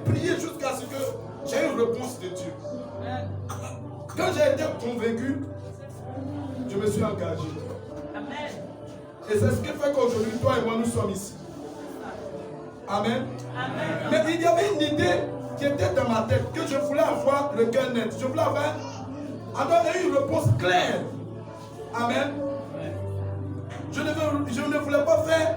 Prier jusqu'à ce que j'ai une réponse de Dieu. Quand j'ai été convaincu, je me suis engagé. Et c'est ce qui fait qu'aujourd'hui, toi et moi, nous sommes ici. Amen. Mais il y avait une idée qui était dans ma tête, que je voulais avoir le cœur net. Je voulais avoir une réponse claire. Amen. Je ne voulais pas faire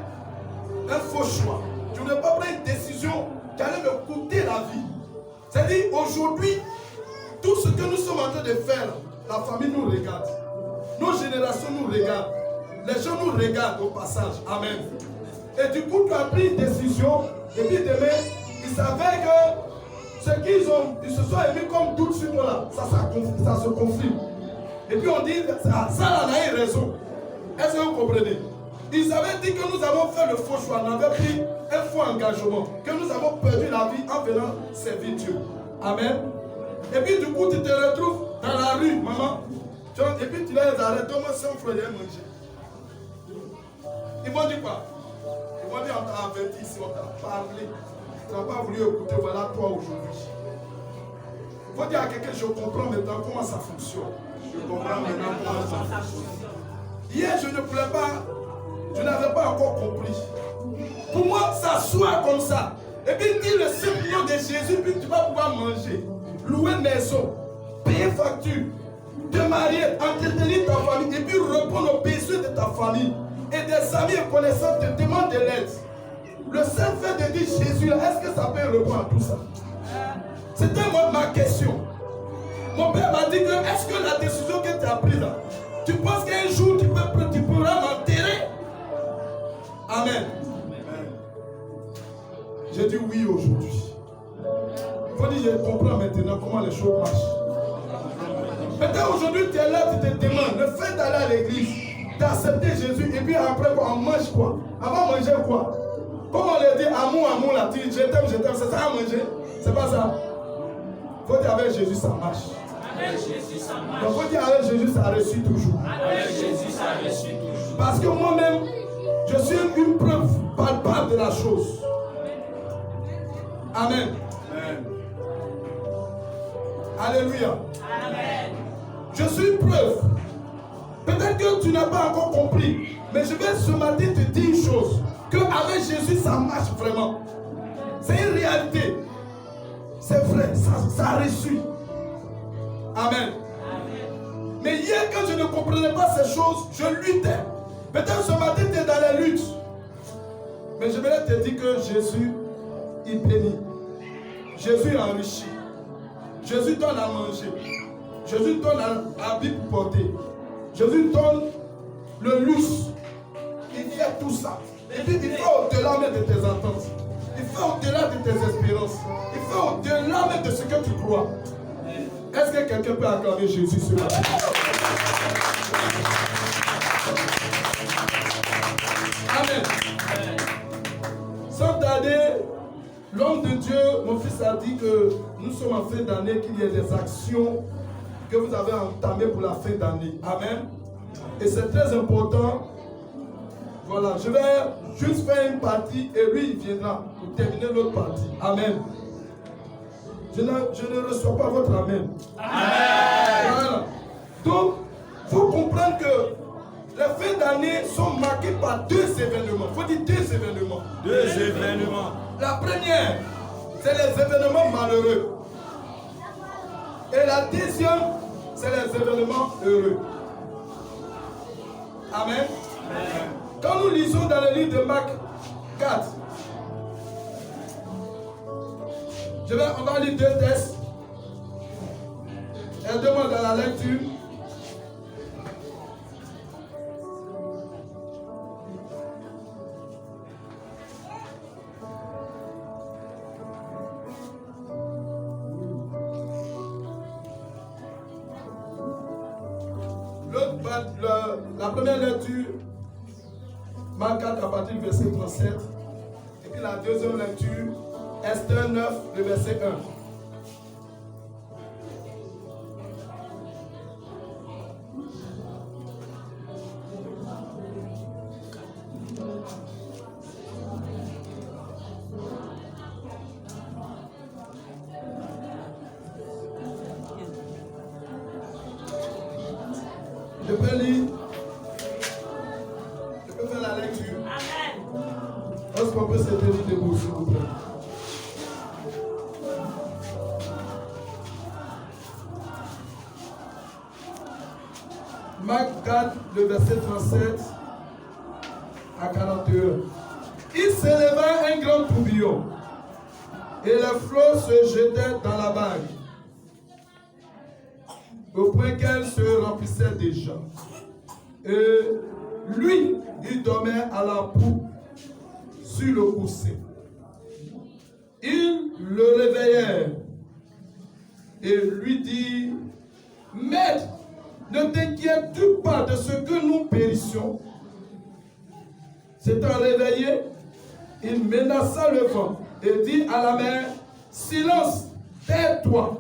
un faux choix. Je ne voulais pas prendre une décision qui allait me coûter la vie. C'est-à-dire, aujourd'hui, tout ce que nous sommes en train de faire, la famille nous regarde. Nos générations nous regardent. Les gens nous regardent au passage. Amen. Et du coup, tu as pris une décision. Et puis demain, ils savaient que ce ils se sont émis comme doute sur toi là. Ça se confirme. Et puis on dit, ça a eu raison. Est-ce que vous comprenez? Ils avaient dit que nous avons fait le faux choix. On avait pris un faux engagement. Que nous avons perdu la vie en venant servir Dieu. Amen. Et puis du coup, tu te retrouves dans la rue, maman. Et puis tu les arrêtes. Thomas, c'est un frère, il a mangé. Ils vont dire quoi? Ils vont dire, on t'a averti ici, on t'a parlé. Tu n'as pas voulu écouter, voilà toi aujourd'hui. Il faut dire à quelqu'un, je comprends maintenant comment ça fonctionne. Je comprends maintenant comment ça fonctionne. Hier, je ne voulais pas, je n'avais pas encore compris. Pour moi, ça soit comme ça. Et puis dire le simple nom de Jésus, puis tu vas pouvoir manger, louer maison, payer facture, te marier, entretenir ta famille, et puis répondre aux besoins de ta famille. Et des amis et connaissants te demandent de l'aide. Le seul fait de dire Jésus, est-ce que ça peut répondre à tout ça? C'était ma question. Mon père m'a dit que est-ce que la décision que tu as prise là, tu penses qu'un jour tu pourras m'enterrer? Amen. J'ai dit oui aujourd'hui. Il faut dire, je comprends maintenant comment les choses marchent. Maintenant aujourd'hui tu es là, tu te demandes, le fait d'aller à l'église, d'accepter Jésus, et puis après quoi, on mange quoi? Avant manger quoi? Comme on le dit, amour, là, tu dis je t'aime, c'est ça à manger? C'est pas ça. Il faut dire avec Jésus, ça marche. Avec Jésus, ça marche. Il faut dire avec Jésus, ça réussit toujours. Avec Jésus, ça réussit toujours. Parce que moi-même, je suis une preuve palpable de la chose. Amen. Amen. Alléluia. Amen. Je suis une preuve. Peut-être que tu n'as pas encore compris, mais je vais ce matin te dire une chose, qu'avec Jésus ça marche vraiment. C'est une réalité. C'est vrai, ça a reçu. Amen. Amen. Mais hier quand je ne comprenais pas ces choses, je luttais. Peut-être ce matin tu es dans la lutte. Mais je vais te dire que Jésus, il bénit. Jésus enrichit. Jésus donne à manger. Jésus donne un habit pour porter. Jésus donne le luxe. Il fait tout ça. Et puis il fait au-delà même de tes attentes. Il fait au-delà de tes espérances. Il fait au-delà même de ce que tu crois. Est-ce que quelqu'un peut acclamer Jésus ce matin? Amen. Sans tarder, l'homme de Dieu, mon fils a dit que nous sommes en fin d'année, qu'il y a des actions que vous avez entamées pour la fin d'année. Amen. Et c'est très important. Voilà, je vais juste faire une partie et lui il viendra pour terminer l'autre partie. Amen. Je ne reçois pas votre amen. Amen. Voilà. Donc, il faut comprendre que les fins d'année sont marquées par deux événements. Il faut dire deux événements. Deux événements. La première, c'est les événements malheureux. Et la deuxième, c'est les événements heureux. Amen. Amen. Quand nous lisons dans le livre de Marc 4, on va lire deux textes. Aide-moi dans la lecture. La première lecture, Marc 4 à partir du verset 37. Et puis la deuxième lecture, Esther 9, le verset Je peux lire. Je peux faire la lecture. Amen. Est-ce qu'on peut se tenir debout, s'il vous plaît? Marc 4, le verset 37 à 41. Il s'éleva un grand tourbillon et les flots se jetaient dans la vague au point qu'elle se remplissait déjà. Et lui, il dormait à la poupe sur le coussin. Ils le réveillèrent et lui dit: Maître, ne t'inquiètes-tu pas de ce que nous périssions? S'étant réveillé, il menaça le vent et dit à la mer: Silence, tais-toi.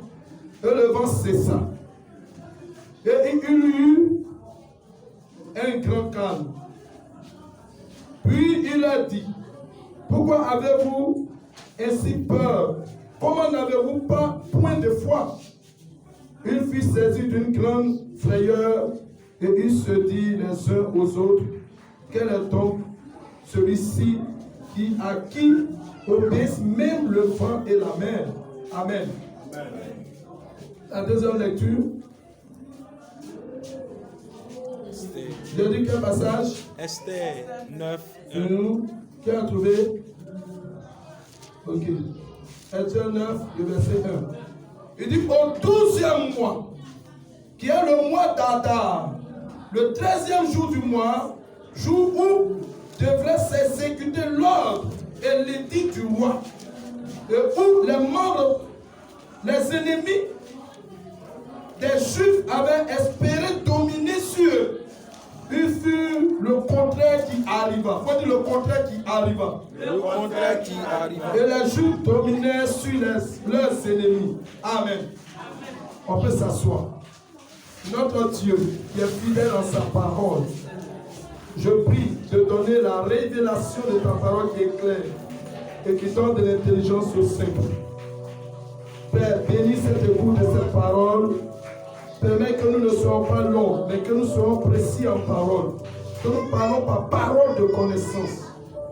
Et le vent cessa. Et il y eut un grand calme. Puis il a dit: Pourquoi avez-vous ainsi peur? Comment n'avez-vous pas point de foi? Il fut saisi d'une grande frayeur et il se dit les uns aux autres: Quel est donc celui-ci à qui obéissent même le vent et la mer? Amen. Amen. La deuxième lecture. J'ai dit quel passage? Esther 9. Qui a trouvé? Ok. Esther 9, le verset 1. Il dit: au 12e mois, qui est le mois d'Adar, le 13e jour du mois, jour où devrait s'exécuter l'ordre et l'édit du roi, et où les membres, les ennemis des Juifs avaient espéré dominer sur eux, il fut le contraire qui arriva. Il faut dire le contraire qui arriva. Le contraire qui arriva. Et les Juifs dominaient sur leurs ennemis. Amen. On peut s'asseoir. Notre Dieu qui est fidèle en sa parole, je prie de donner la révélation de ta parole qui est claire et qui donne de l'intelligence aux simples. Père, bénis cette écoute de cette parole. Permets que nous ne soyons pas longs, mais que nous soyons précis en parole. Que nous parlons par parole de connaissance.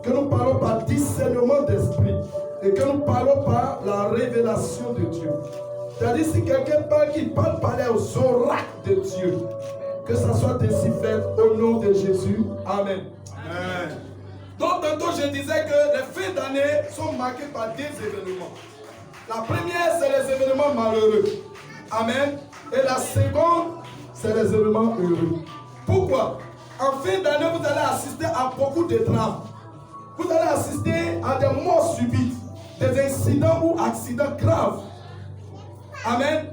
Que nous parlons par discernement d'esprit. Et que nous parlons par la révélation de Dieu. C'est-à-dire, si quelqu'un parle, qu'il parle par les oracles de Dieu. Que ça soit ainsi fait au nom de Jésus. Amen. Amen. Donc, tantôt, je disais que les fins d'année sont marquées par des événements. La première, c'est les événements malheureux. Amen. Et la seconde, c'est les événements heureux. Pourquoi? En fin d'année, vous allez assister à beaucoup de drames. Vous allez assister à des morts subites, des incidents ou accidents graves. Amen.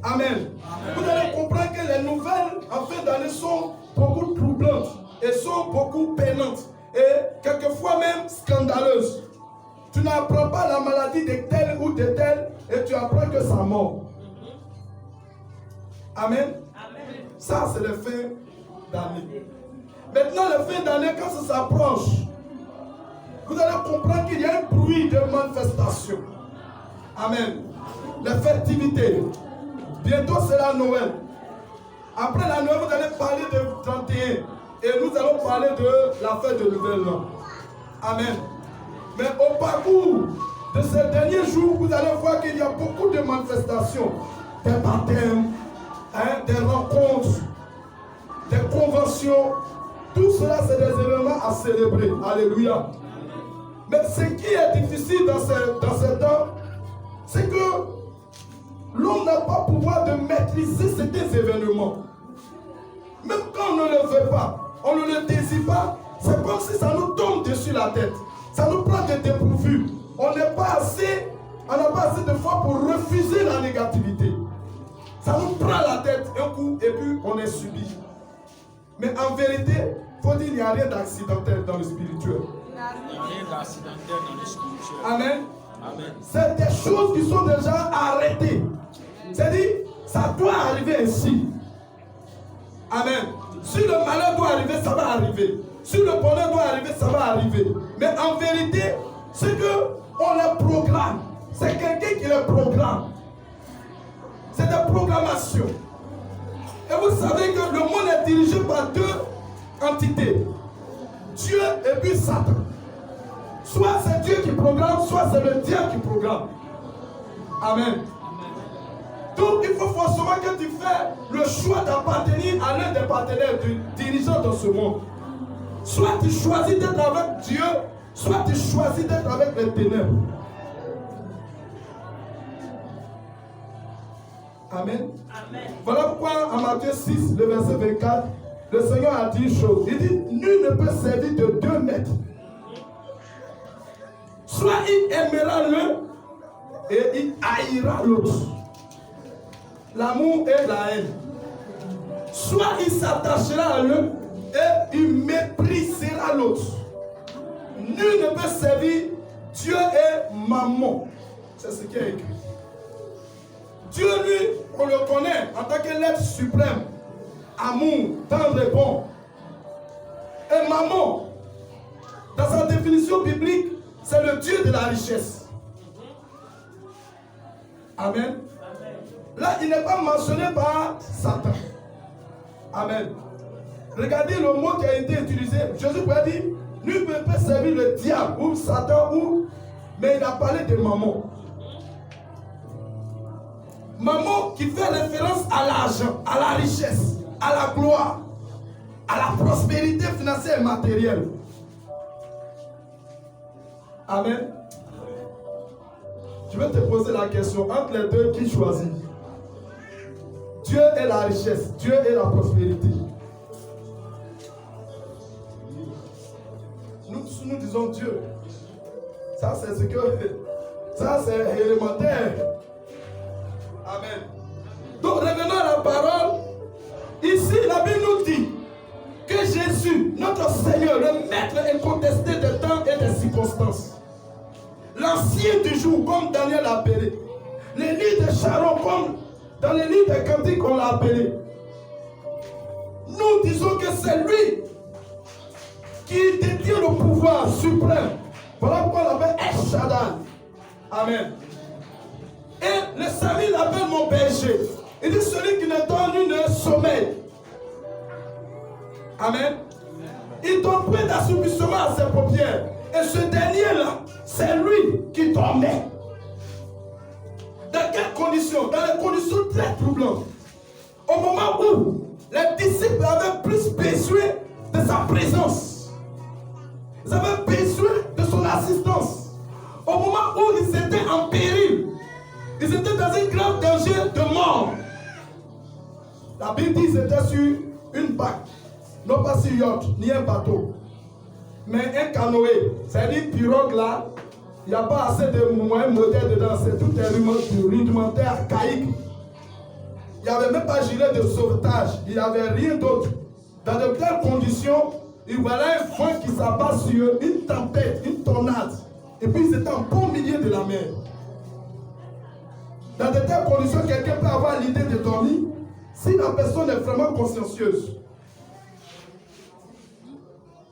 Amen. Amen. Vous allez comprendre que les nouvelles en fin d'année sont beaucoup troublantes et sont beaucoup peinantes et quelquefois même scandaleuses. Tu n'apprends pas la maladie de tel ou de tel et tu apprends que ça mort. Amen. Amen. Ça, c'est le fin d'année. Maintenant, le fin d'année, quand ça s'approche, vous allez comprendre qu'il y a un bruit de manifestation. Amen. Les festivités. Bientôt, c'est la Noël. Après la Noël, vous allez parler de 31. Et nous allons parler de la fête de Nouvel An. Amen. Mais au parcours de ces derniers jours, vous allez voir qu'il y a beaucoup de manifestations. Des baptêmes, des rencontres, des conventions. Tout cela, c'est des événements à célébrer. Alléluia. Mais ce qui est difficile dans ces temps, c'est que l'homme n'a pas pouvoir de maîtriser ces événements. Même quand on ne le veut pas, on ne le désire pas, c'est comme si ça nous tombe dessus la tête. Ça nous prend de dépourvu. On n'a pas assez de foi pour refuser la négativité. Ça nous prend la tête un coup et puis on est subi. Mais en vérité, il faut dire qu'il n'y a rien d'accidentel dans le spirituel. Il n'y a rien d'accidentel dans le spirituel. Amen. Amen. C'est des choses qui sont déjà arrêtées. C'est-à-dire, ça doit arriver ainsi. Amen. Si le malheur doit arriver, ça va arriver. Si le bonheur doit arriver, ça va arriver. Mais en vérité, c'est qu'on les programme. C'est quelqu'un qui les programme. C'est des programmations. Et vous savez que le monde est dirigé par deux entités. Dieu et puis Satan. Soit c'est Dieu qui programme, soit c'est le diable qui programme. Amen. Donc il faut forcément que tu fais le choix d'appartenir à l'un des partenaires dirigeants dans ce monde. Soit tu choisis d'être avec Dieu, soit tu choisis d'être avec les ténèbres. Amen. Amen. Voilà pourquoi en Matthieu 6, le verset 24, le Seigneur a dit une chose. Il dit, nul ne peut servir de deux maîtres. Soit il aimera l'un et il haïra l'autre. L'amour et la haine. Soit il s'attachera à l'un et il méprisera l'autre. Nul ne peut servir Dieu et Mammon. C'est ce qui est écrit. Dieu, lui, on le connaît en tant que l'être suprême. Amour, tendre et bon. Et Mammon, dans sa définition biblique, c'est le Dieu de la richesse. Amen. Là, il n'est pas mentionné par Satan. Amen. Regardez le mot qui a été utilisé. Jésus pourrait dire, nul ne peut servir le diable ou Satan, mais il a parlé de Mammon. Mammon qui fait référence à l'argent, à la richesse, à la gloire, à la prospérité financière et matérielle. Amen. Je vais te poser la question, entre les deux, qui choisit? Dieu est la richesse, Dieu est la prospérité. Nous disons Dieu. Ça c'est ce que... Ça c'est élémentaire. Amen. Donc revenons à la parole. Ici la Bible nous dit que Jésus, notre Seigneur, le maître incontesté des temps et des circonstances, l'ancien du jour, comme Daniel l'a appelé, l'Élie de Sharon, comme dans les livres des cantiques on l'a appelé, nous disons que c'est lui qui détient le pouvoir suprême. Voilà pourquoi on l'appelle El Shaddai. Amen. Et le Seigneur l'appelle mon berger. Il dit celui qui ne donne une sommeil. Amen. Il donne peu d'assouplissement à ses paupières. Et ce dernier-là, c'est lui qui dormait. Dans quelles conditions? Dans les conditions très troublantes. Au moment où les disciples avaient plus besoin de sa présence. Ils avaient besoin de son assistance. Au moment où ils étaient en péril. Ils étaient dans un grand danger de mort. La Bible dit qu'ils étaient sur une barque. Non pas sur yacht, ni un bateau. Mais un canoë. C'est-à-dire pirogue là. Il n'y a pas assez de moyens modernes dedans. C'est tout un rudimentaire archaïque. Il n'y avait même pas gilet de sauvetage. Il n'y avait rien d'autre. Dans de telles conditions, il voilà un vent qui s'abat sur eux, une tempête, une tornade. Et puis ils étaient en beau milieu de la mer. Dans de telles conditions, quelqu'un peut avoir l'idée de dormir si la personne est vraiment consciencieuse.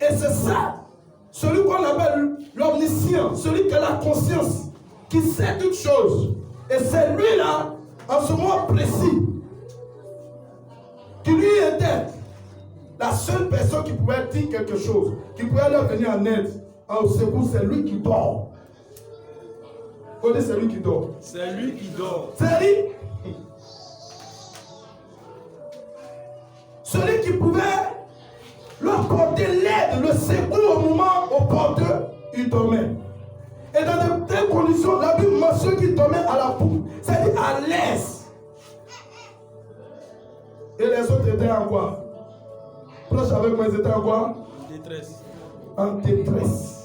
Et c'est ça, celui qu'on appelle l'omniscient, celui qui a la conscience, qui sait toutes choses. Et c'est lui-là, en ce moment précis, qui lui était la seule personne qui pouvait dire quelque chose, qui pouvait leur venir en aide, en secours, c'est lui qui dort. Vous connaissez, c'est lui qui dort. C'est lui qui dort. C'est lui. Celui qui pouvait leur porter l'aide, le secours au moment opportun, il dormait. Et dans de telles conditions, la Bible mentionne qu'il dormait à la poupe, c'est-à-dire à l'aise. Et les autres étaient en quoi? Proche avec moi, ils étaient en quoi? En détresse. En détresse.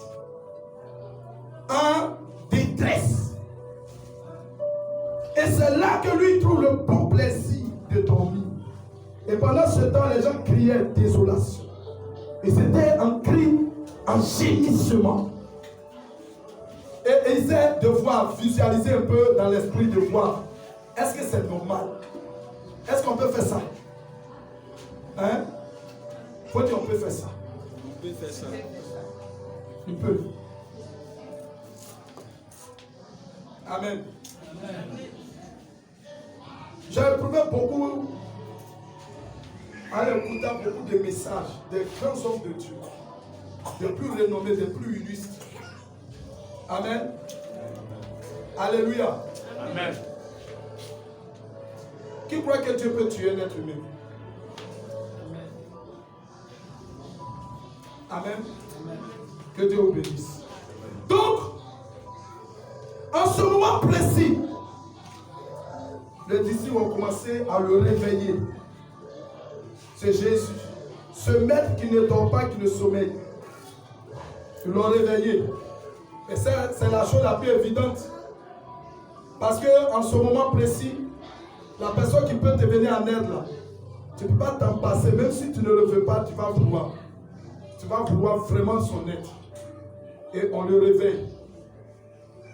En détresse. Et c'est là que lui trouve le bon plaisir de dormir. Et pendant ce temps, les gens criaient désolation. Et c'était un cri, un gémissement. Et essaie de voir, visualiser un peu dans l'esprit de voir. Est-ce que c'est normal? Est-ce qu'on peut faire ça? Hein? Faut dire qu'on peut faire ça. On peut faire ça. Il peut. Amen. J'ai éprouvé beaucoup en écoutant beaucoup de messages des grands hommes de Dieu, des plus renommés, des plus illustres. Amen. Alléluia. Amen. Qui croit que Dieu peut tuer un être humain? Amen. Que Dieu vous bénisse. Donc, en ce moment précis, les disciples ont commencé à le réveiller. C'est Jésus. Ce maître qui ne dort pas, qui ne sommeille. Ils l'ont réveillé. Et c'est la chose la plus évidente. Parce qu'en ce moment précis, la personne qui peut te venir en aide là, tu ne peux pas t'en passer. Même si tu ne le veux pas, tu vas vouloir. Tu vas vouloir vraiment son aide. Et on le réveille.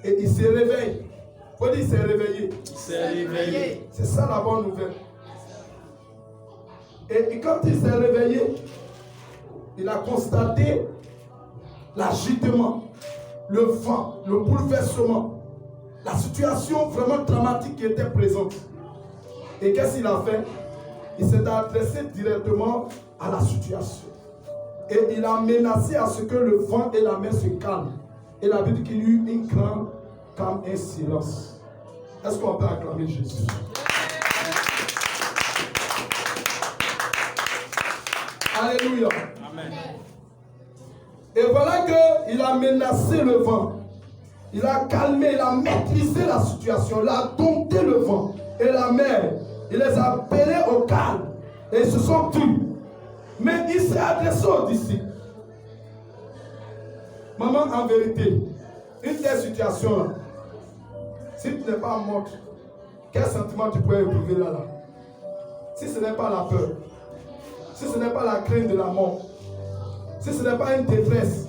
Et il s'est réveillé. Il faut dire il s'est réveillé. Il s'est réveillé. C'est ça la bonne nouvelle. Et quand il s'est réveillé, il a constaté l'agitement, le vent, le bouleversement, la situation vraiment dramatique qui était présente. Et qu'est-ce qu'il a fait? Il s'est adressé directement à la situation. Et il a menacé à ce que le vent et la mer se calment. Et la Bible dit qu'il y eut une grande calme et silence. Est-ce qu'on peut acclamer Jésus? Alléluia. Amen. Et voilà qu'il a menacé le vent. Il a calmé, il a maîtrisé la situation. Il a dompté le vent et la mer. Il les a appelés au calme. Et ils se sont tus. Mais il s'est adressé aux disciples. Maman, en vérité, une telle situation-là, si tu n'es pas morte, quel sentiment tu pourrais éprouver là? Si ce n'est pas la peur, si ce n'est pas la crainte de la mort, si ce n'est pas une détresse,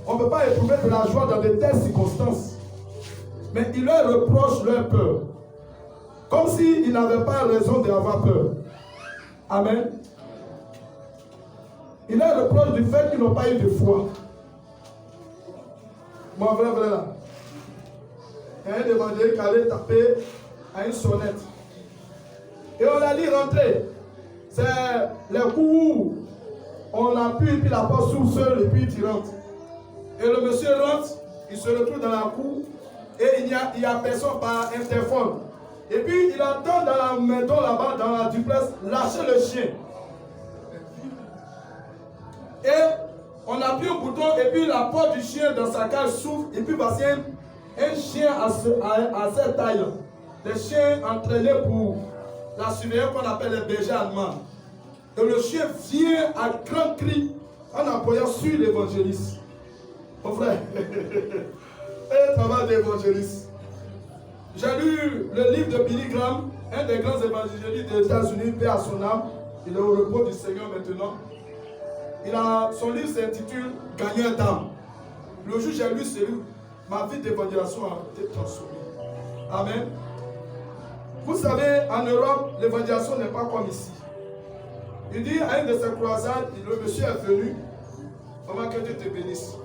on ne peut pas éprouver de la joie dans de telles circonstances. Mais il leur reproche leur peur, comme s'ils n'avaient pas raison d'avoir peur. Amen. Il leur reproche du fait qu'ils n'ont pas eu de foi. Mon vrai là. Il y a un évangéliste qui allait taper à une sonnette. Et on a dit rentrer. C'est les coups où on appuie, puis la porte s'ouvre seule, et puis il rentre. Et le monsieur rentre, il se retrouve dans la cour, et il y a personne par interphone. Et puis il entend dans la maison là-bas, dans la duplex, lâcher le chien. Et on appuie au bouton, et puis la porte du chien dans sa cage s'ouvre, et puis voici un chien à cette taille. Des chiens entraînés pour la surveillance qu'on appelle les bergers allemands. Et le chien vient à grand cri en appuyant sur l'évangéliste. Mon frère, un travail d'évangéliste. J'ai lu le livre de Billy Graham, un des grands évangélistes des États-Unis, paix à son âme. Il est au repos du Seigneur maintenant. Son livre s'intitule Gagneur d'âme. Le jour où j'ai lu ce livre, ma vie d'évangélisation a été transformée. Amen. Vous savez, en Europe, l'évangélisation n'est pas comme ici. Il dit à une de ses croisades, le monsieur est venu, comment que Dieu te bénisse.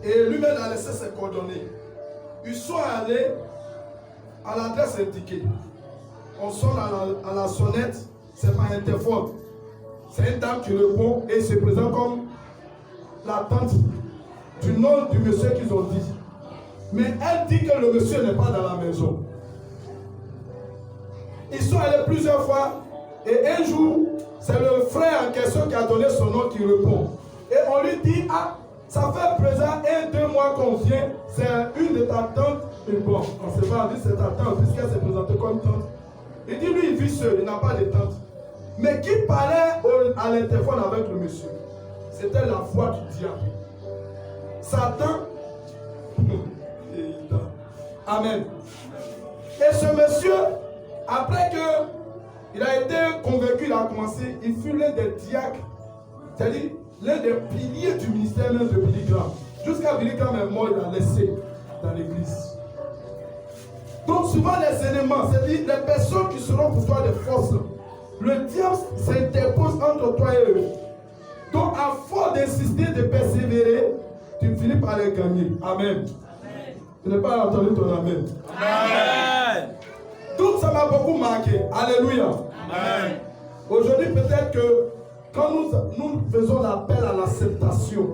Et lui-même a laissé ses coordonnées. Ils sont allés à l'adresse indiquée. On sonne à la sonnette, c'est pas interphone. C'est une dame qui répond et se présente comme la tante du nom du monsieur qu'ils ont dit. Mais elle dit que le monsieur n'est pas dans la maison. Ils sont allés plusieurs fois et un jour, c'est le frère en question qui a donné son nom qui répond. Et on lui dit, ah, ça fait présent 1-2 mois qu'on vient, c'est une de ta tantes. Et bon, on ne sait pas, on dit c'est ta tante puisqu'elle s'est présentée comme tante. Il dit, lui, il vit seul, il n'a pas de tante. Mais qui parlait à l'interphone avec le monsieur? C'était la voix du diable. Satan. Amen. Et ce monsieur, après qu'il a été convaincu, il a commencé, il fut l'un des diacres, c'est-à-dire l'un des piliers du ministère même de Billy Graham. Jusqu'à Billy Graham est mort, il a laissé dans l'église. Donc souvent les éléments, c'est-à-dire les personnes qui seront pour toi des forces, le diable s'interpose entre toi et eux. Donc à force d'insister, de persévérer, tu finis par les gagner. Amen. Je n'ai pas entendu ton amen. Amen. Donc ça m'a beaucoup marqué. Alléluia. Amen. Aujourd'hui, peut-être que quand nous faisons l'appel à l'acceptation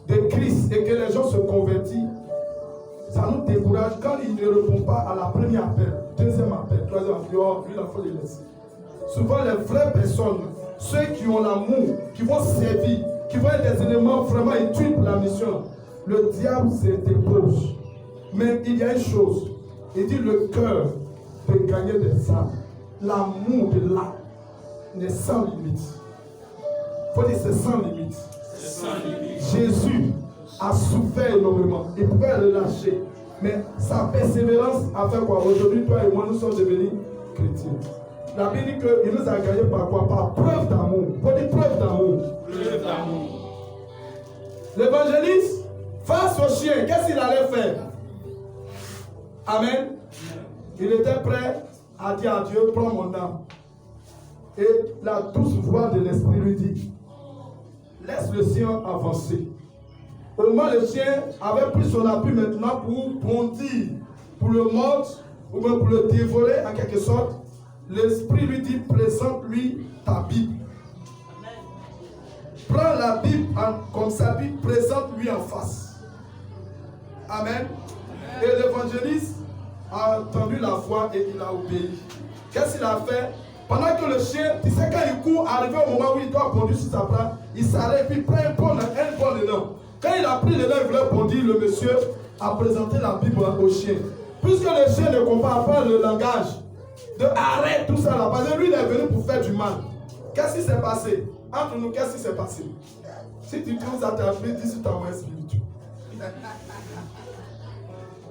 de Christ et que les gens se convertissent, ça nous décourage quand il ne répond pas à la première appel, deuxième appel, troisième appel, lui, il faut les laisser. Souvent, les vraies personnes, ceux qui ont l'amour, qui vont servir, qui vont être des éléments vraiment utiles pour la mission, le diable s'interpose. Mais il y a une chose, il dit le cœur peut gagner des âmes. L'amour de l'âme n'est sans limite. Il faut dire c'est sans limite. Jésus a souffert énormément. Il pouvait le lâcher. Mais sa persévérance a fait quoi? Aujourd'hui, toi et moi, nous sommes devenus chrétiens. La Bible dit qu'il nous a gagnés par quoi? Par preuve d'amour. Il faut dire preuve d'amour. Preuve d'amour. L'évangéliste, face au chien, qu'est-ce qu'il allait faire? Amen. Il était prêt à dire à Dieu, prends mon âme. Et la douce voix de l'esprit lui dit, laisse le sien avancer. Au moment, le chien avait pris son appui maintenant pour bondir, pour le mordre, ou même pour le dévorer en quelque sorte. L'esprit lui dit, présente-lui ta Bible. Prends la Bible comme sa Bible, présente-lui en face. Amen. Et l'évangéliste a entendu la voix et il a obéi. Qu'est-ce qu'il a fait? Pendant que le chien, tu sais, quand il court, arrivé au moment où il doit bondir sur sa place, il s'arrête et puis il prend un bon élan. Quand il a pris l'élan, il voulait bondir, le monsieur a présenté la Bible au chien. Puisque le chien ne comprend pas le langage de arrête tout ça là, parce que lui il est venu pour faire du mal. Qu'est-ce qui s'est passé? Entre nous, qu'est-ce qui s'est passé? Si tu trouves ça t'a pris, dis sur ta main spirituelle.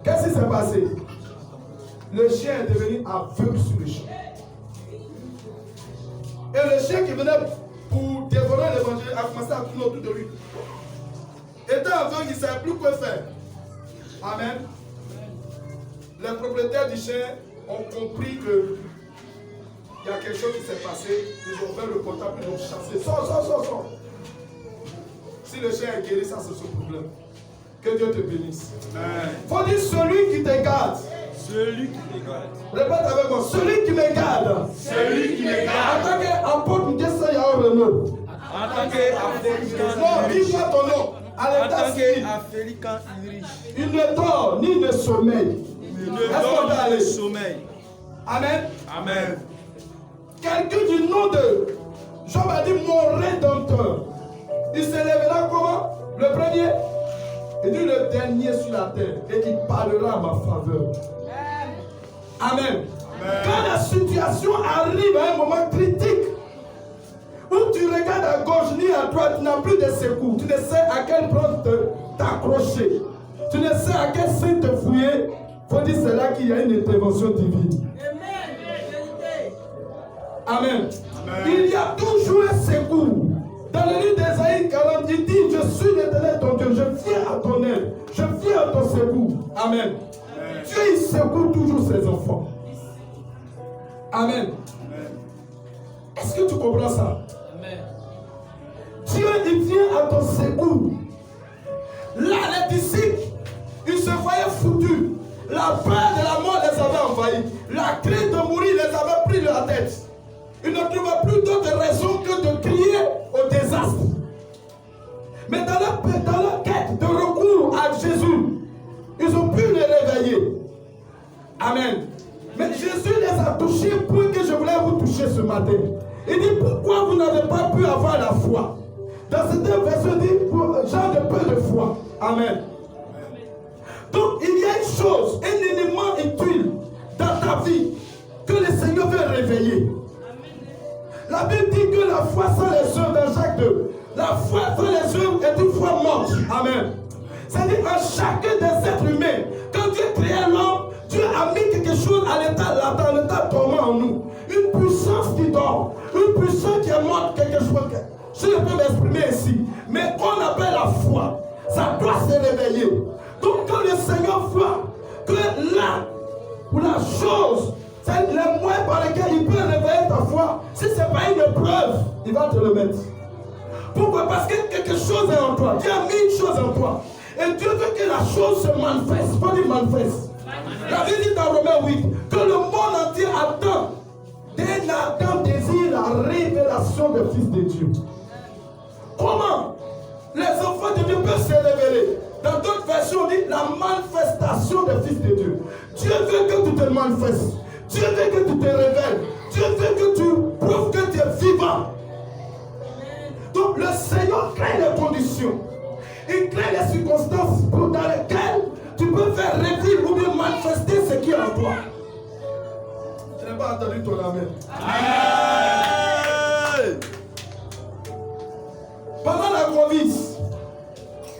Qu'est-ce qui s'est passé? Le chien est devenu aveugle sur le champ. Et le chien qui venait pour dévorer l'évangile a commencé à tourner autour de lui. Étant aveugle, il ne savait plus quoi faire. Amen. Les propriétaires du chien ont compris que il y a quelque chose qui s'est passé. Ils ont fait le portable, ils l'ont chassé. Sors. Si le chien est guéri, ça c'est son problème. Que Dieu te bénisse. Il faut dire celui qui te garde. Celui qui me garde. Répète avec moi. Celui qui me garde. Celui qui me garde. En tant qu'apôtre, qu'est-ce qu'il y a le nom? En tant qu'Africain. Non, dis-moi ton nom. En tant qu'Africain riche. Il ne dort ni ne sommeille. Il ne dort ni ne sommeille. Amen. Amen. Quelqu'un du nom de Job a dit mon rédempteur. Il se lèvera comment? Le premier. Il dit le dernier sur la terre. Et il parlera à ma faveur. Amen. Amen. Quand la situation arrive à un moment critique, où tu regardes à gauche ni à droite, tu n'as plus de secours. Tu ne sais à quelle branche t'accrocher. Tu ne sais à quel sein te fouiller. Il faut dire c'est là qu'il y a une intervention divine. Amen. Amen. Il y a toujours un secours. Dans le livre d'Ésaïe 40, il dit, je suis l'Éternel ton Dieu, je viens à ton aide, je viens à ton secours. Amen. Amen. Dieu, il secoue toujours ses enfants. Amen. Amen. Est-ce que tu comprends ça? Amen. Dieu, il vient à ton secours. Là, les disciples, ils se voyaient foutus. La peur de la mort les avait envahis. La crainte de mourir les avait pris la tête. Ils ne trouvaient plus d'autre raison que de crier au désastre. Mais dans leur quête de recours à Jésus, ils ont pu les réveiller. Amen. Mais Jésus les a touchés pour que je voulais vous toucher ce matin. Il dit pourquoi vous n'avez pas pu avoir la foi? Dans cette version, il dit genre de peu de foi. Amen. Donc il y a une chose, un élément utile dans ta vie que le Seigneur veut réveiller. La Bible dit que la foi sans les œuvres dans Jacques 2, la foi sans les œuvres est une foi morte. Amen. C'est-à-dire en chacun des êtres humains, quand Dieu créait l'homme, Dieu a mis quelque chose à l'état dormant en nous. Une puissance qui dort, une puissance qui est morte, quelque chose. Je ne peux m'exprimer ici, mais qu'on appelle la foi, ça doit se réveiller. Donc quand le Seigneur voit que là, pour la chose, c'est le moyen par lequel il peut réveiller ta foi. Si ce n'est pas une preuve, il va te le mettre. Pourquoi? Parce que quelque chose est en toi. Dieu a mis une chose en toi. Et Dieu veut que la chose se manifeste. Pas du manifeste. La Bible dit dans Romains 8 que le monde entier attend d'un ardent désir la révélation des fils de Dieu. Comment les enfants de Dieu peuvent se révéler? Dans d'autres versions, on dit la manifestation des fils de Dieu. Dieu veut que tu te manifestes. Dieu veut que tu te révèles. Dieu veut que tu prouves que tu es vivant. Donc le Seigneur crée les conditions. Il crée les circonstances dans lesquelles tu peux faire revivre ou bien manifester ce qui est en toi. Je n'ai pas entendu ton amen. Amen. Pendant la Covid,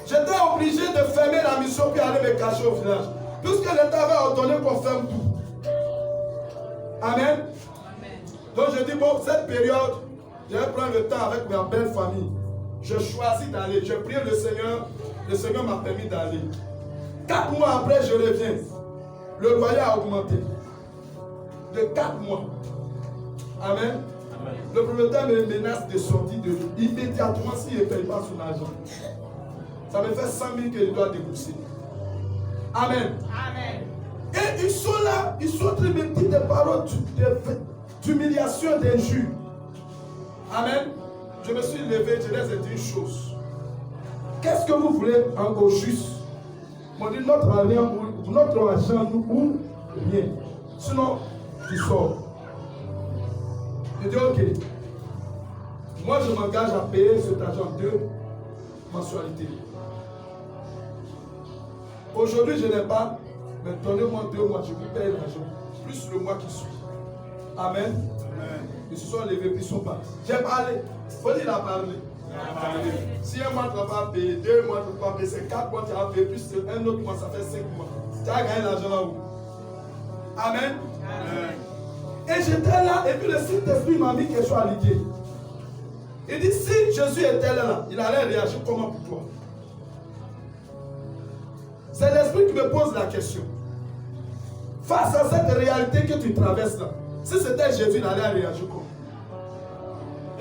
j'étais obligé de fermer la mission puis aller me cacher au village. Puisque l'État avait ordonné qu'on ferme tout. Amen. Donc je dis, bon, cette période, je vais prendre le temps avec ma belle famille. Je choisis d'aller. J'ai prié le Seigneur m'a permis d'aller. 4 mois après, je reviens. Le loyer a augmenté. De 4 mois. Amen. Le propriétaire me menace de sortir de lui. Immédiatement, s'il ne paye pas son argent. Ça me fait 100 000 que je dois débourser. Amen. Amen. Et ils sont là, ils sont en train de me dire des paroles d'humiliation, d'injure. Amen. Je me suis levé, je les ai dit une chose. Qu'est-ce que vous voulez en juste? Ils m'ont dit notre argent, nous, rien. Sinon, tu sors. Je dis ok. Moi, je m'engage à payer cet argent 2 mensualités. Aujourd'hui, je n'ai pas, mais donnez-moi 2 mois, je vous paye l'argent. Plus le mois qui suit. Amen. Amen. Ils se sont levés, ils sont partis. J'ai parlé. Il faut dire qu'il a parlé. Si un mois tu n'as pas payé, 2 mois tu n'as pas payé, c'est 4 mois tu as payé, plus un autre mois, ça fait 5 mois. Tu as gagné l'argent là où? Amen. Amen. Et j'étais là, et puis le Saint-Esprit m'a mis quelque chose à l'idée. Il dit, si Jésus était là, il allait réagir comment pour toi? C'est l'Esprit qui me pose la question. Face à cette réalité que tu traverses là, si c'était Jésus, il allait réagir comment?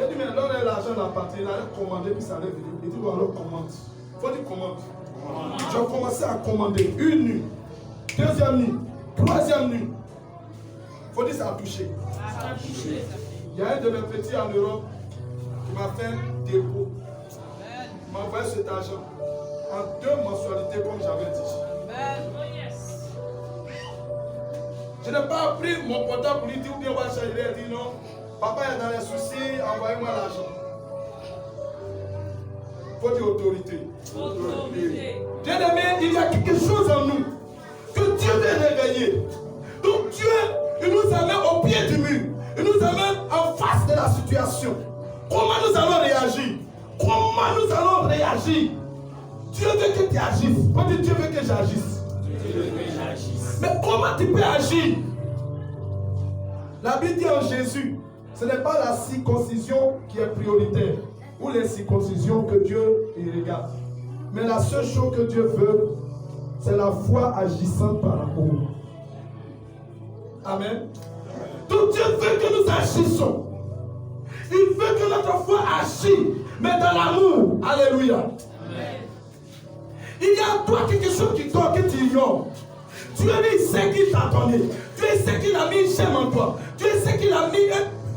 Il dit, mais alors l'argent n'a pas il allait commander, puis ça allait venir. Il dit, bon alors commande. Il faut dire commande. J'ai commencé à commander 1 nuit, 2e nuit, 3e nuit. Il faut dire ça a touché. Il y a un de mes petits en Europe qui m'a fait un dépôt. Il m'a envoyé cet argent en 2 mensualités comme j'avais dit. Je n'ai pas pris mon portable pour lui dire ou bien on va changer. Il a dit non. Papa est dans les soucis, envoyez-moi l'argent. Il faut dire autorité. Bien aimé, il y a quelque chose en nous que Dieu veut réveiller. Donc Dieu, il nous amène au pied du mur. Il nous amène en face de la situation. Comment nous allons réagir? Comment nous allons réagir? Dieu veut que tu agisses. Faut dire Dieu veut que j'agisse. Mais comment tu peux agir? La Bible dit en Jésus, ce n'est pas la circoncision qui est prioritaire ou les circoncisions que Dieu regarde. Mais la seule chose que Dieu veut, c'est la foi agissante par amour. Amen. Donc Dieu veut que nous agissons. Il veut que notre foi agisse, mais dans l'amour. Alléluia. Amen. Il y a en toi quelque chose qui dort, que tu ignores. Dieu sait qu'il t'a donné. Dieu sait qu'il a mis une chaîne en toi. Dieu sait qu'il a mis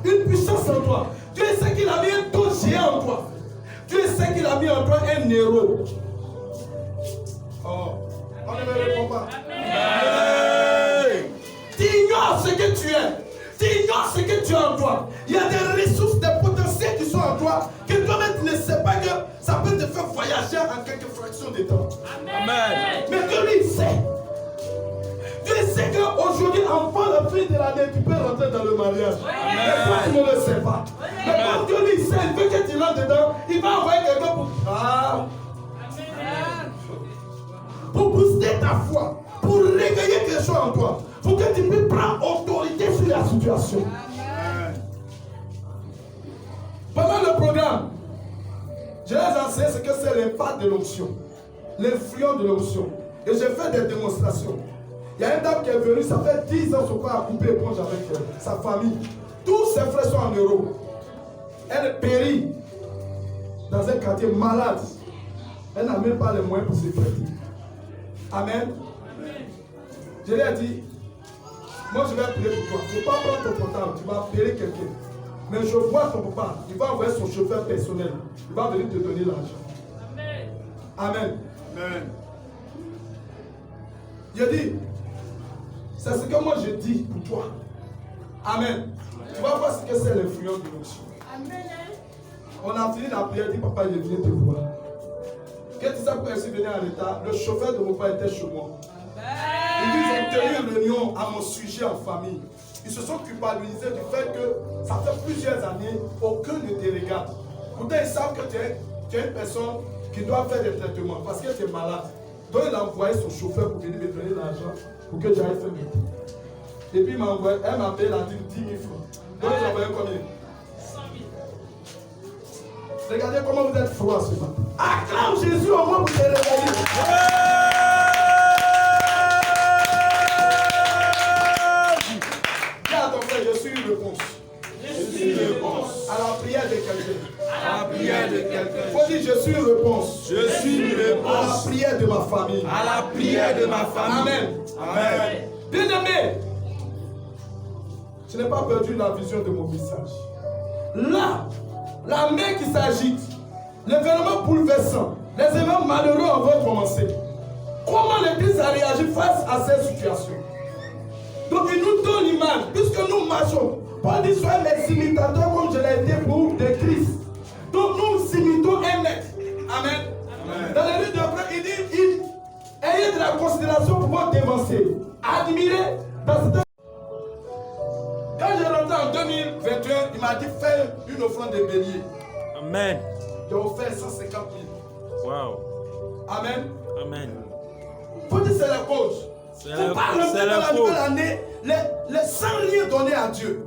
une puissance en toi. Dieu sait qu'il a mis un don géant en toi. Dieu sait qu'il a mis en toi un héros. Oh, on ne me répond pas. Tu ignores ce que tu es. Tu ignores ce que tu as en toi. Il y a des ressources, des potentiels qui sont en toi que toi-même tu ne sais pas que ça peut te faire voyager en quelques fractions de temps. Amen. Mais que lui sait. Dieu sait qu'aujourd'hui, avant la fin de l'année, tu peux rentrer dans le mariage. Mais toi, tu ne le sais pas. Mais quand Dieu lui sait, il veut que tu rentres dedans, il va envoyer quelqu'un pour booster ta foi, pour réveiller quelque chose en toi, pour que tu puisses prendre autorité sur la situation. Pendant le programme, je les enseigné ce que c'est l'impact de l'onction, l'influence de l'onction. Et j'ai fait des démonstrations. Il y a une dame qui est venue, ça fait 10 ans son père a coupé éponge avec sa famille. Tous ses frères sont en Europe. Elle périt dans un quartier malade. Elle n'a même pas les moyens pour se traiter. Amen. Je lui ai dit, moi je vais appeler pour toi. Tu ne vas pas prendre ton portable, tu vas appeler quelqu'un. Mais je vois ton papa, il va envoyer son chauffeur personnel. Il va venir te donner l'argent. Amen. Amen. Amen. Je dis, c'est ce que moi je dis pour toi. Amen. Tu vas voir ce que c'est l'influence de l'onction. Amen. On a fini la prière, dit papa, je viens te voir. Qu'est-ce que ça peut ainsi venir en état? Le chauffeur de mon père était chez moi. Ils ont tenu une réunion à mon sujet en famille. Ils se sont culpabilisés du fait que ça fait plusieurs années, aucun ne te regarde. Pourtant, ils savent que tu es une personne qui doit faire des traitements parce que tu es malade. Donc, il a envoyé son chauffeur pour venir me donner l'argent pour que j'aille faire mes cours. Et puis, elle m'a payé la dîme 10 000 francs. Donc, j'ai envoyé combien? 100 000. Regardez comment vous êtes froid ce matin. Acclame Jésus au moins pour te réveiller. Je suis une réponse. Je suis une réponse. À la prière de quelqu'un. À la prière de quelqu'un. Il faut dire je suis une réponse. Je suis une réponse. À la prière de ma famille. À la prière de ma famille. Amen. Amen. Bien-aimé, je n'ai pas perdu la vision de mon message. Là, la main qui s'agite, l'événement bouleversant, les événements malheureux en vont commencer. Comment l'Église a réagi face à cette situation? Donc il nous donne l'image, puisque nous marchons. Paul dit soyez mes imitateurs comme je l'ai été pour de Christ. Donc nous imitons un maître. Amen. Amen. Dans les livres de il dit ayez de la considération pour votre dévancer. Admirez dans cette... Quand j'ai rentré en 2021, il m'a dit fais une offrande de bélier. Amen. J'ai offert 150 000. Wow. Amen. Amen. Faut dire c'est la cause. Il ne faut pas rentrer dans la nouvelle année sans rien donner à Dieu.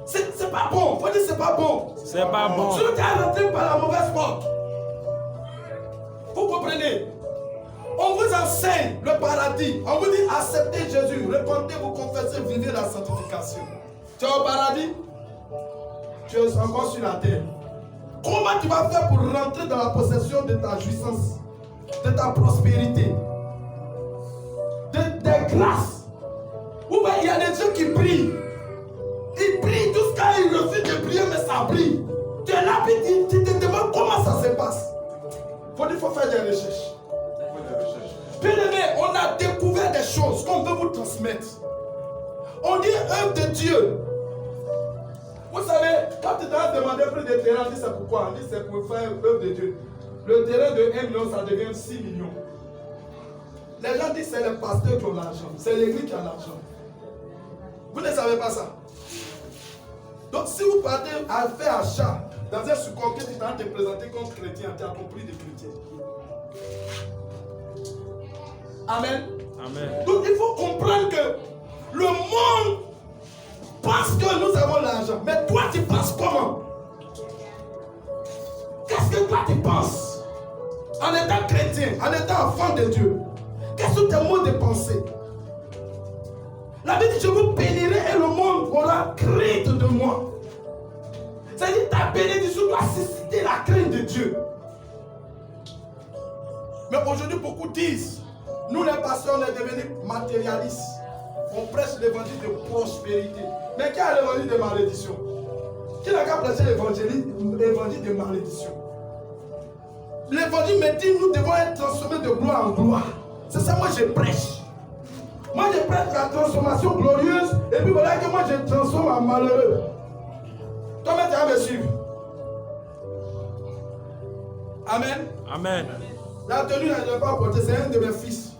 C'est pas bon. Il faut dire c'est pas bon. C'est pas bon. Si tu es rentré par la mauvaise porte, vous comprenez? On vous enseigne le paradis. On vous dit acceptez Jésus, repentez, vous confessez, vivez la sanctification. Tu es au paradis? Tu es encore sur la terre. Comment tu vas faire pour rentrer dans la possession de ta jouissance, de ta prospérité, des grâces? Où il y a des gens qui prient. Ils prient jusqu'à ils refusent de prier, mais ça brille. Tu es là, puis tu te demandes comment ça se passe. Il faut faire des recherches. Bien aimé, on a découvert des choses qu'on veut vous transmettre. On dit œuvre de Dieu. Vous savez, quand tu t'as demandé plus de terrain, on dit c'est pourquoi? On dit c'est pour faire œuvre de Dieu. Le terrain de 1 million, ça devient 6 millions. Les gens disent c'est les pasteurs qui ont l'argent, c'est l'église qui a l'argent. Vous ne savez pas ça. Donc si vous partez à faire achat dans un supermarché, tu t'as te présenter comme chrétien, tu as compris de chrétien. Amen. Amen. Donc il faut comprendre que le monde pense que nous avons l'argent. Mais toi tu penses comment? Qu'est-ce que toi tu penses? En étant chrétien, en étant enfant de Dieu, quels sont tes mots de pensée? La Bible dit je vous bénirai et le monde aura crainte de moi. C'est-à-dire ta bénédiction doit susciter la crainte de Dieu. Mais aujourd'hui beaucoup disent nous les pasteurs on est devenus matérialistes. On prêche l'évangile de prospérité. Mais qui a l'évangile de malédiction? Qui n'a qu'à prêcher l'évangile de malédiction? L'évangile me dit nous devons être transformés de gloire en gloire. C'est ça moi je prêche. Moi je prêche la transformation glorieuse. Et puis voilà que moi je transforme en malheureux. Toi-même tu vas me suivre. Amen. Amen. La tenue je ne vais pas porter, c'est un de mes fils.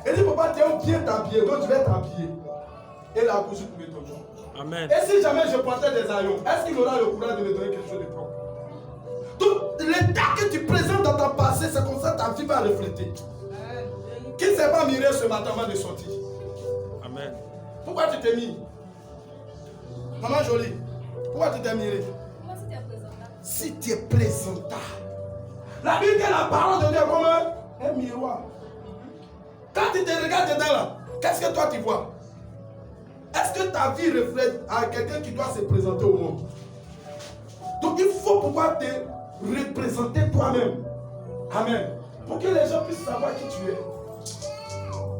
Il dit papa tu es bien t'habiller, donc je vais t'habiller. Et la bouche pour mes tonjons. Amen. Et si jamais je portais des haillons, est-ce qu'il aura le courage de me donner quelque chose de propre? Donc l'état que tu présentes dans ton passé, c'est comme ça que ta vie va refléter. Qui ne s'est pas miré ce matin avant de sortir? Amen. Pourquoi tu t'es mis? Maman jolie, pourquoi tu t'es miré? Si tu es présentable. La Bible est la parole de Dieu comme un miroir. Quand tu te regardes dedans là, qu'est-ce que toi tu vois? Est-ce que ta vie reflète à quelqu'un qui doit se présenter au monde? Donc il faut pouvoir te représenter toi-même. Amen. Pour que les gens puissent savoir qui tu es.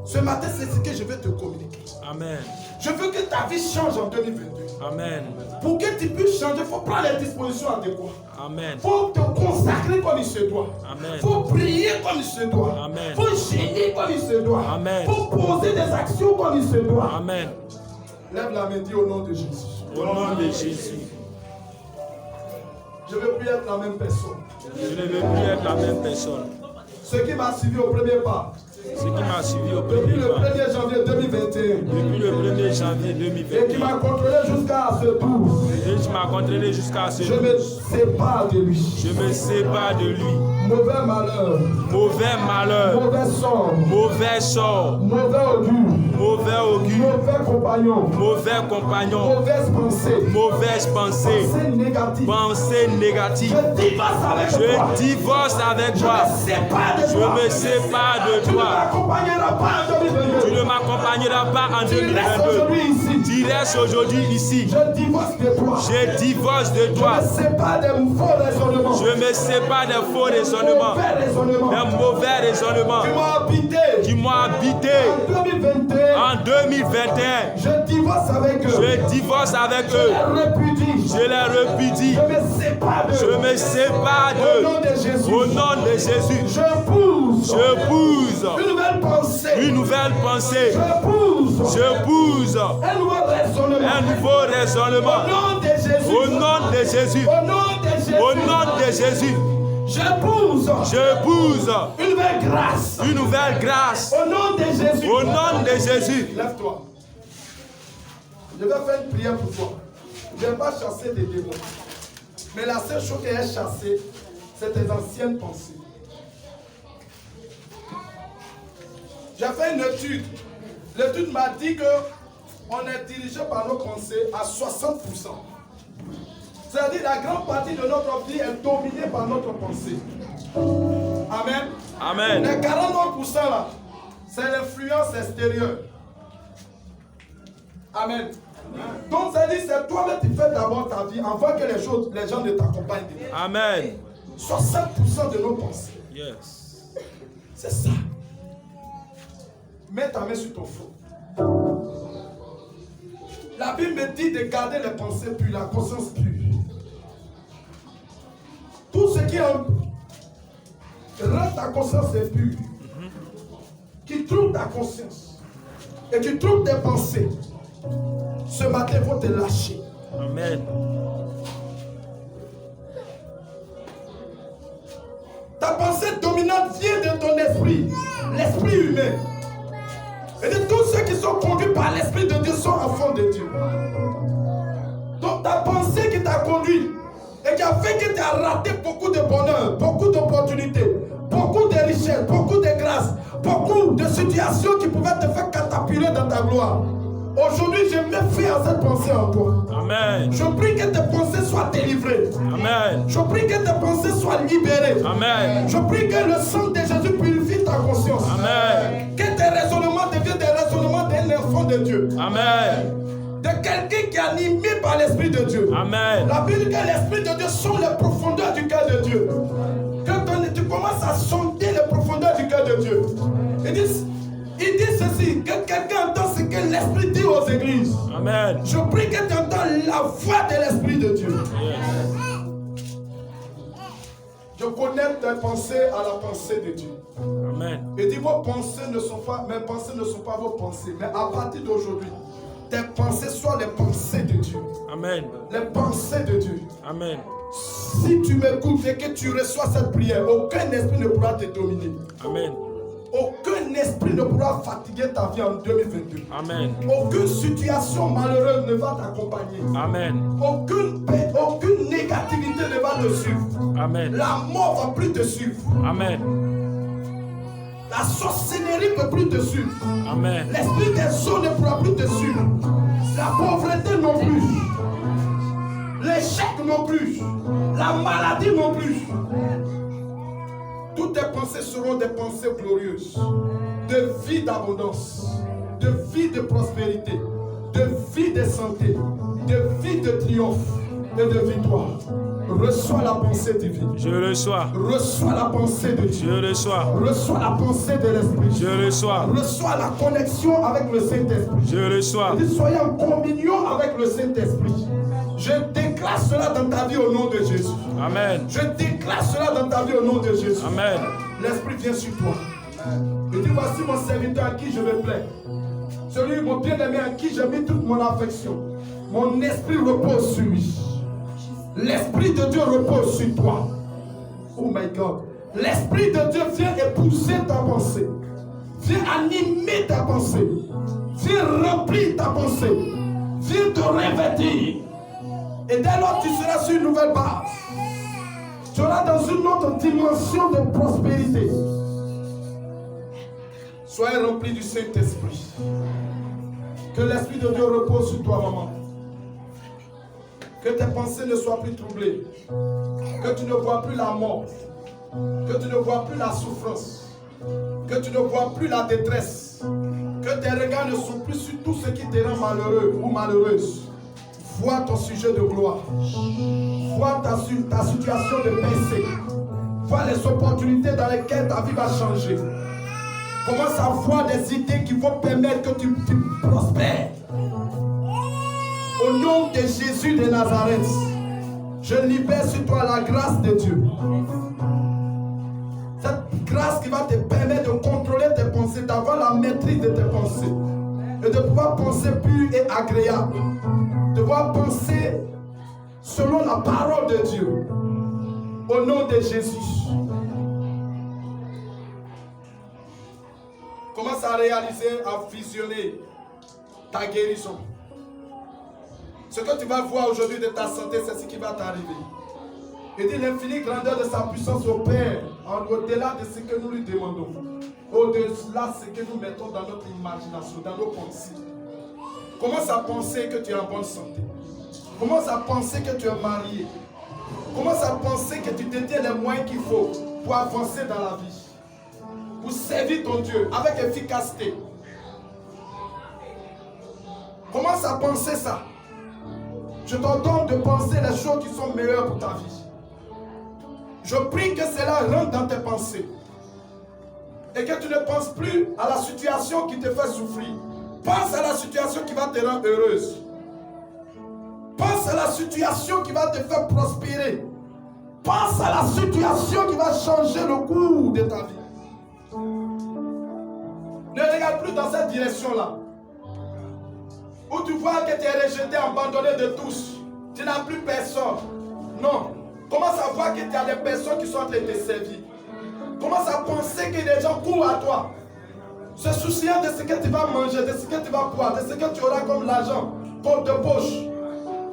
Ce matin, c'est ce que je veux te communiquer. Amen. Je veux que ta vie change en 2022. Amen. Pour que tu puisses changer, il faut prendre les dispositions adéquates. Amen. Il faut te consacrer comme il se doit. Amen. Il faut prier comme il se doit. Amen. Il faut gêner comme il se doit. Amen. Il faut poser des actions comme il se doit. Amen. Lève la main, dis au nom de Jésus. Au nom de Jésus. Je ne veux plus être la même personne. Je ne veux plus être la même personne. Ce qui m'a suivi au premier pas. Ce qui m'a suivi au Depuis premier le pas. 1er janvier 2021. Depuis le 1er janvier Et qui m'a 2021. contrôlé jusqu'à ce tour. Et tu m'as contrôlé jusqu'à ce Je jour. me sépare de lui. Je me sépare de lui. Mauvais malheur. Mauvais malheur. Mauvais sort. Mauvais sort. Mauvais augure. Mauvais augure. Mauvais compagnon. Mauvais compagnon. Mauvaise pensée. Mauvaise pensée. Pensée négative. Pensée négative. Je divorce avec toi. Je divorce avec Je toi. me sépare de Je toi. me sépare de Tu ne toi. m'accompagneras pas en 2022. Tu ne m'accompagneras pas en Tu restes 2022. aujourd'hui ici. Tu restes aujourd'hui ici. Je divorce de toi. Je divorce de Je toi. me sépare des faux raisonnements. Je me sépare des faux raisonnements. Mauvais raisonnements. Des mauvais raisonnements Tu m'as habité. qui m'ont habité En 2021. en 2021. Je divorce avec eux. Je divorce avec Je eux. les répudie. Je les repudie. Je me sépare d'eux. Je me sépare Au nom d'eux. de Jésus. Au nom de Jésus. Je pousse. Je pousse Une nouvelle pensée. une nouvelle pensée. Je pousse. Je pousse Un nouveau raisonnement. un nouveau raisonnement. Au nom de Jésus. Au nom de Jésus. Au nom de Jésus. Au nom de Jésus. Je pousse. Je pousse Une nouvelle grâce. une nouvelle grâce. Au nom de Jésus. Au nom de Jésus. Lève-toi. Je vais faire une prière pour toi. Je ne vais pas chasser des démons. Mais la seule chose qui est chassée, c'est tes anciennes pensées. J'ai fait une étude. L'étude m'a dit qu'on est dirigé par nos pensées à 60%. C'est-à-dire la grande partie de notre vie est dominée par notre pensée. Amen. Amen. Les 49% là, c'est l'influence extérieure. Amen. Donc ça dit, c'est toi-même qui fais d'abord ta vie avant que les gens ne t'accompagnent. Amen. 60% de nos pensées. Yes. C'est ça. Mets ta main sur ton front. La Bible me dit de garder les pensées pures, la conscience pure. Tout ce qui rend ta conscience pure, qui trouve ta conscience et qui trouve tes pensées, ce matin, il faut te lâcher. Amen. Ta pensée dominante vient de ton esprit, l'esprit humain. Et de tous ceux qui sont conduits par l'Esprit de Dieu sont enfants de Dieu. Donc ta pensée qui t'a conduit et qui a fait que tu as raté beaucoup de bonheur, beaucoup d'opportunités, beaucoup de richesses, beaucoup de grâces, beaucoup de situations qui pouvaient te faire catapuler dans ta gloire. Aujourd'hui, je me fie à cette pensée en toi. Amen. Je prie que tes pensées soient délivrées. Amen. Je prie que tes pensées soient libérées. Amen. Je prie que le sang de Jésus purifie ta conscience. Amen. Que tes raisonnements deviennent des raisonnements d'un enfant de Dieu. Amen. De quelqu'un qui est animé par l'Esprit de Dieu. Amen. La Bible dit que l'Esprit de Dieu sont les profondeurs du cœur de Dieu. Quand tu commences à sonder les profondeurs du cœur de Dieu, il dit ceci, que quelqu'un entend ce que l'Esprit dit aux églises. Amen. Je prie que tu entends la voix de l'Esprit de Dieu. Yes. Je connecte tes pensées à la pensée de Dieu. Amen. Et dis, vos pensées ne sont pas, mes pensées ne sont pas vos pensées. Mais à partir d'aujourd'hui, tes pensées soient les pensées de Dieu. Amen. Les pensées de Dieu. Amen. Si tu m'écoutes et que tu reçois cette prière, aucun esprit ne pourra te dominer. Amen. Aucun esprit ne pourra fatiguer ta vie en 2022. Amen. Aucune situation malheureuse ne va t'accompagner. Amen. Aucune paix, aucune négativité ne va te suivre. Amen. La mort ne va plus te suivre. Amen. La sorcellerie ne peut plus te suivre. Amen. L'esprit des eaux ne pourra plus te suivre. La pauvreté non plus. L'échec non plus. La maladie non plus. Toutes tes pensées seront des pensées glorieuses. De vie d'abondance. De vie de prospérité. De vie de santé. De vie de triomphe. et de victoire. Reçois la pensée divine. Je reçois. Reçois la pensée de Dieu. Je reçois. Reçois la pensée de l'Esprit. Je reçois. Reçois la connexion avec le Saint-Esprit. Je reçois. Soyez en communion avec le Saint-Esprit. Je déclare cela dans ta vie au nom de Jésus. Amen. Je déclare cela dans ta vie au nom de Jésus. Amen. L'Esprit vient sur toi. Je dis, voici mon serviteur à qui je me plais. Celui, mon bien-aimé, à qui j'ai mis toute mon affection. Mon esprit repose sur lui. L'Esprit de Dieu repose sur toi. Oh my God. L'Esprit de Dieu vient épouser ta pensée. Viens animer ta pensée. Viens remplir ta pensée. Viens te revêtir. Et dès lors, tu seras sur une nouvelle base. Tu seras dans une autre dimension de prospérité. Soyez remplis du Saint-Esprit. Que l'Esprit de Dieu repose sur toi, maman. Que tes pensées ne soient plus troublées. Que tu ne vois plus la mort. Que tu ne vois plus la souffrance. Que tu ne vois plus la détresse. Que tes regards ne sont plus sur tout ce qui te rend malheureux ou malheureuse. Vois ton sujet de gloire. Vois ta situation de baisser. Vois les opportunités dans lesquelles ta vie va changer. Commence à voir des idées qui vont permettre que tu prospères. Au nom de Jésus de Nazareth, je libère sur toi la grâce de Dieu. Cette grâce qui va te permettre de contrôler tes pensées, d'avoir la maîtrise de tes pensées et de pouvoir penser pur et agréable. De pouvoir penser selon la parole de Dieu. Au nom de Jésus. Commence à réaliser, à visionner ta guérison. Ce que tu vas voir aujourd'hui de ta santé, c'est ce qui va t'arriver. Et dit l'infinie grandeur de sa puissance opère au-delà de ce que nous lui demandons. Au-delà de ce que nous mettons dans notre imagination, dans nos pensées. Commence à penser que tu es en bonne santé. Commence à penser que tu es marié. Commence à penser que tu détiens les moyens qu'il faut pour avancer dans la vie. Pour servir ton Dieu avec efficacité. Commence à penser ça. Je t'ordonne de penser les choses qui sont meilleures pour ta vie. Je prie que cela rentre dans tes pensées. Et que tu ne penses plus à la situation qui te fait souffrir. Pense à la situation qui va te rendre heureuse. Pense à la situation qui va te faire prospérer. Pense à la situation qui va changer le cours de ta vie. Ne regarde plus dans cette direction-là. Où tu vois que tu es rejeté, abandonné de tous. Tu n'as plus personne. Non. Commence à voir qu'il y a des personnes qui sont en train de te servir. Commence à penser que les gens courent à toi. Se souciant de ce que tu vas manger, de ce que tu vas boire, de ce que tu auras comme l'argent, comme de poche.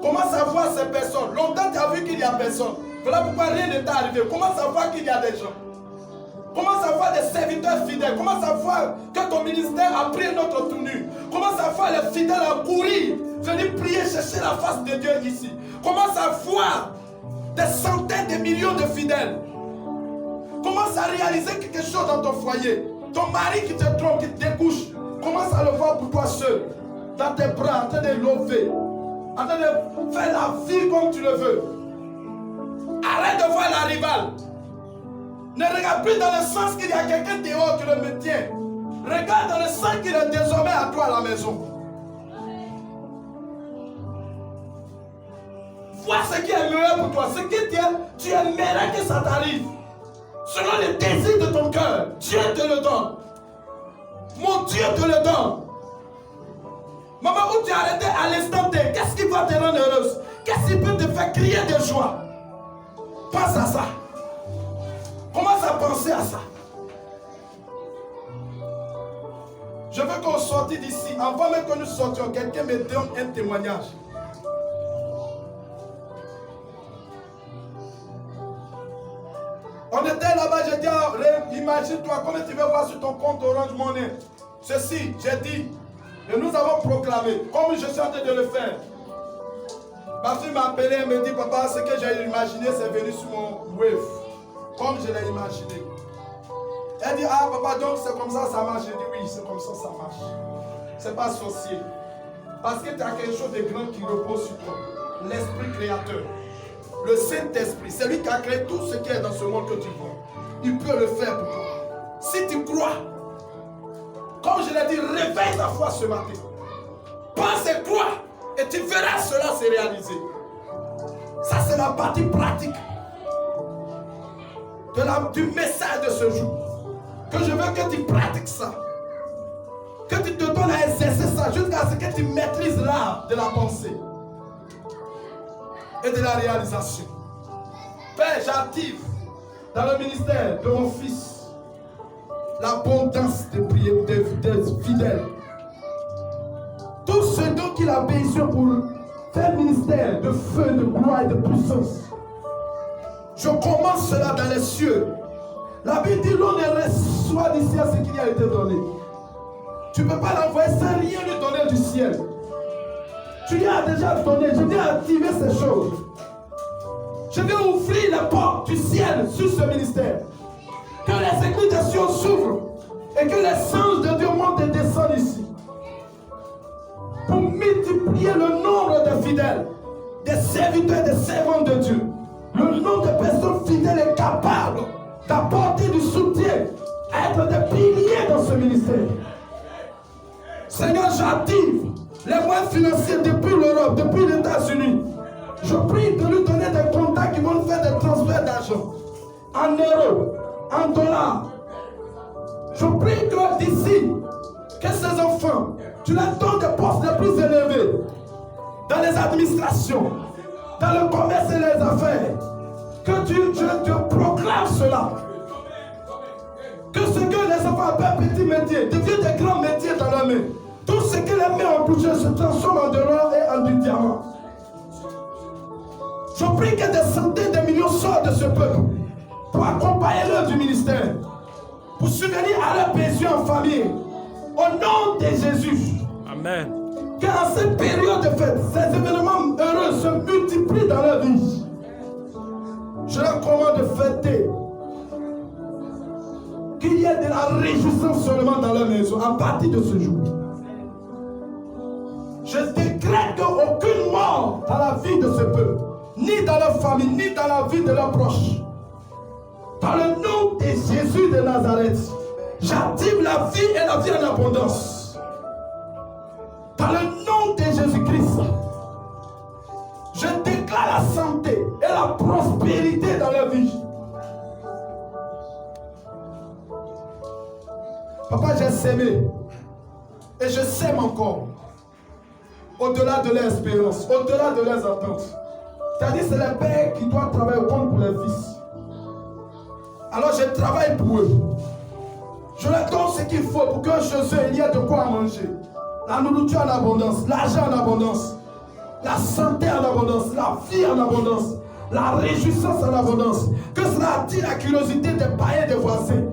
Commence à voir ces personnes. Longtemps tu as vu qu'il n'y a personne. Voilà pourquoi rien n'est arrivé. Commence à voir qu'il y a des gens. Commence à voir des serviteurs fidèles. Commence à voir que ton ministère a pris notre tenue. Commence à voir les fidèles à courir, venir prier, chercher la face de Dieu ici. Commence à voir des centaines de millions de fidèles. Commence à réaliser quelque chose dans ton foyer. Ton mari qui te trompe, qui te découche. Commence à le voir pour toi seul. Dans tes bras, en train de lever. En train de faire la vie comme tu le veux. Arrête de voir la rivale. Ne regarde plus dans le sens qu'il y a quelqu'un dehors qui le maintient. Regarde dans le sens qu'il est désormais à toi à la maison. Vois ce qui est meilleur pour toi. Ce que tu aimerais que ça t'arrive. Selon les désirs de ton cœur. Dieu te le donne. Mon Dieu te le donne. Maman, où tu es arrêté à l'instant T, qu'est-ce qui va te rendre heureuse? Qu'est-ce qui peut te faire crier de joie? Pense à ça. Commence à penser à ça. Je veux qu'on sorte d'ici. Avant même que nous sortions, quelqu'un me donne un témoignage. On était là-bas, j'ai dit, imagine-toi, comment tu veux voir sur ton compte Orange Money. Ceci, j'ai dit, et nous avons proclamé, comme je suis en train de le faire. Ma fille m'a appelé, elle me dit, papa, ce que j'ai imaginé, c'est venu sur mon wave. Comme je l'ai imaginé. Elle dit, ah papa, donc c'est comme ça marche. Je dis, oui, c'est comme ça marche. C'est pas sorcier. Parce que tu as quelque chose de grand qui repose sur toi. l'esprit créateur. Le Saint-Esprit, c'est lui qui a créé tout ce qui est dans ce monde que tu vois. Il peut le faire pour toi. Si tu crois, comme je l'ai dit, réveille ta foi ce matin. Pense et crois, et tu verras cela se réaliser. Ça, c'est la partie pratique du message de ce jour. Que je veux que tu pratiques ça. Que tu te donnes à exercer ça jusqu'à ce que tu maîtrises l'art de la pensée et de la réalisation. Père, j'active dans le ministère de mon fils l'abondance des prières des fidèles. Tout ce dont il a besoin pour faire ministère de feu, de gloire et de puissance. Je commence cela dans les cieux. La Bible dit l'on ne reçoit du ciel ce qui lui a été donné. Tu ne peux pas l'envoyer sans rien lui donner du ciel. Tu lui as déjà donné. Je viens activer ces choses. Je vais ouvrir les portes du ciel sur ce ministère. Que les églises des cieux s'ouvrent et que les anges de Dieu montent et descendent ici. Pour multiplier le nombre de fidèles, des serviteurs et des servants de Dieu. Le nombre de personnes fidèles et capables d'apporter du soutien, être des piliers dans ce ministère. Seigneur, j'active les moyens financiers depuis l'Europe, depuis les États-Unis. Je prie de lui donner des contacts qui vont faire des transferts d'argent en euros, en dollars. Je prie que d'ici, que ces enfants, tu leur donnes des postes les plus élevés dans les administrations, dans le commerce et les affaires. Que tu proclames cela. Que ce que les enfants appellent petits métiers deviennent des grands métiers dans la main. Tout ce que les mains ont touché se transforme en de l'or et en du diamant. Je prie que des centaines de millions sortent de ce peuple pour accompagner l'œuvre du ministère, pour subvenir à leurs besoins en famille. Au nom de Jésus. Amen. Qu'en cette période de fête, ces événements heureux se multiplient dans leur vie. Je leur commande de fêter. Qu'il y ait de la réjouissance seulement dans leur maison à partir de ce jour. Je décrète qu'aucune mort dans la vie de ce peuple, ni dans leur famille, ni dans la vie de leurs proches. Dans le nom de Jésus de Nazareth, j'active la vie et la vie en abondance. Dans le nom de Jésus-Christ, je déclare la santé et la prospérité dans leur vie. Papa, j'ai sémé et je sème encore. Au-delà de leur espérance, au-delà de leurs attentes. C'est-à-dire c'est les pères qui doivent travailler au compte pour les fils. Alors je travaille pour eux. Je leur donne ce qu'il faut pour que chez eux il y ait de quoi manger. La nourriture en abondance, l'argent en abondance, la santé en abondance, la vie en abondance, la réjouissance en abondance. Que cela attire la curiosité des païens et des voisins.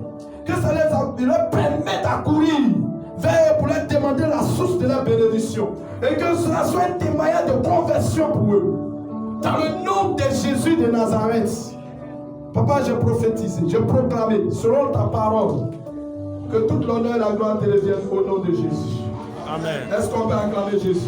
Que ça leur permette à courir vers eux pour leur demander la source de la bénédiction. Et que cela soit un témoignage de conversion pour eux. Dans le nom de Jésus de Nazareth. Papa, j'ai prophétisé, j'ai proclamé, selon ta parole, que toute l'honneur et la gloire te reviennent au nom de Jésus. Amen. Est-ce qu'on peut acclamer Jésus?